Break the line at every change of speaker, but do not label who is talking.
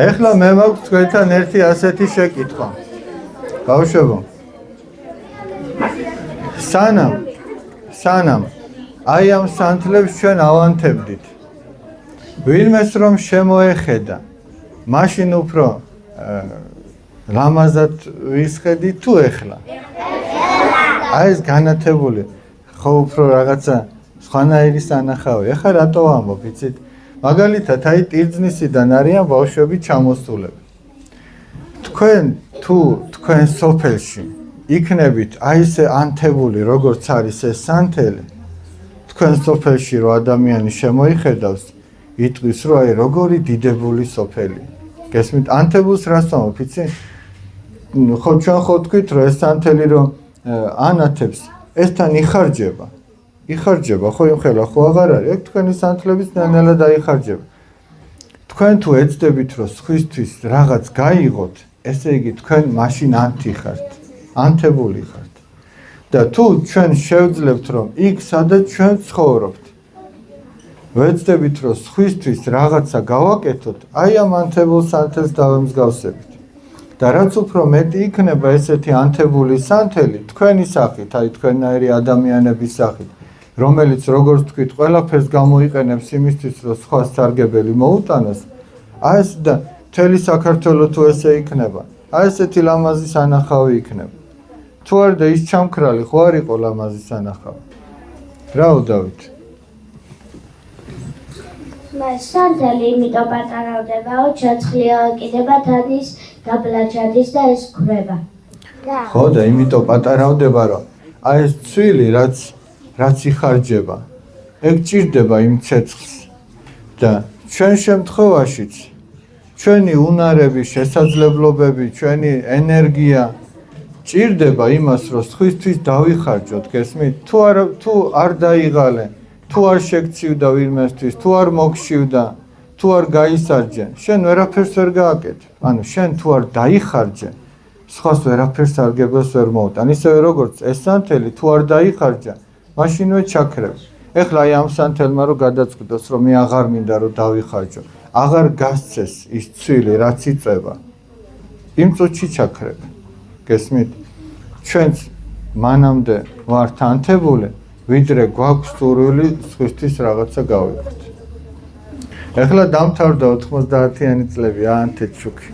ეხლა მე მაქვს თქვენთან ერთი ასეთი შეკითხვა. ბავშვებო. სანამ აი ამ სანთლებს ჩვენ ავანთებდით. ვინმეს რომ შემოეხედა, მაშინ უფრო ლამაზად ვისხედი თუ ეხლა? აი ეს განათებული, ხო უფრო რაღაცა სხვანაირი სანახავი. ეხლა რატო ვამბობ, იცით? მაგალითად, აი ტირძნისიდან არიან ბავშვები ჩამოსულები. თქვენ სოფელში იქნებით აი ესე ანთებული, როგორც არის ეს სანთელი, თქვენ სოფელში რო ადამიანი შემოიხედავს, იტყვის, რომ აი როგორი დიდებული სოფელი. გესმით, ანთებულს რას ვამბობ, იცი? ხო ჩვენ ხო თქვით, რომ ეს სანთელი რო ანათებს, ესთან იხარჯება, ხო იმხელა ხო აღარ არის, ეგ თქვენი სანთლების ნელ-ნელა დაიხარჯება. თქვენ თუ ეცდებით, რომ სხვისთვის რაღაც გაიღოთ, ესე იგი თქვენ მაშინ ანთებული ხართ. და თუ ჩვენ შევძლებთ, რომ იქ სადაც ჩვენ ცხოვრობთ, ვეცდებით, რომ სხვისთვის რაღაცა გავაკეთოთ, აი ამ ანთებულ სანთელს დავემსგავსებით. და რაც უფრო მეტი იქნება ესეთი ანთებული სანთელი, თქვენი სახით, აი თქვენნაირი ადამიანების სახით, რომელიც როგორც თქვით, ყველაფერს გამოიყენებს იმისთვის, რომ სხვა სარგებელი მოუტანოს, აი ეს და მთელი საქართველო თუ ესე იქნება, აი ესეთი ლამაზი სანახავი იქნება. თუ არ და ის ჩამქრალი ხო არ იყო ლამაზი სანახავი. რა უდავით?
მას სანთელი იმიტომ პატარავდებაო, ჩაცხლია კიდება დადის, გაბლაჯადის და ეს ქრება.
ხო და იმიტომ პატარავდება, რომ აი ეს ცვილი რაც იხარჯება, ეგ ჭირდება იმ ცეცხლს. და ჩვენ შემთხვევაშიც ჩვენი უნარები, შესაძლებლობები, ჩვენი ენერგია ჭირდება იმას, რომ სხვისთვის დავიხარჯოთ, გესმით? თუ არ დაიღალე, თუ არ შეგცივდა ვინმესთვის, თუ არ მოგშივდა, თუ არ გაისარჯე, შენ ვერაფერს ვერ გააკეთებ. ანუ შენ თუ არ დაიხარჯე, სხვას ვერაფერს სარგებელს ვერ მოუტან. ისევე როგორც ეს სანთელი თუ არ დაიხარჯა, მაშინვე ჩაქრებ. ეხლა აი ამ სანთელმა რო გადაწყვიტოს, რომ მე აღარ მინდა რომ დავიხარჯო, აღარ გასცეს ის ცვილი, რაც იწება, იმ წუთში ჩაქრებ. გესმით? ჩვენც მანამდე ვართ ანთებული, ვიდრე გვაქვს სურვილი სხვისთვის რაღაცა გავიღოთ. ეხლა დამთავრდა 90-იანი წლები, ანთეთ შუქი.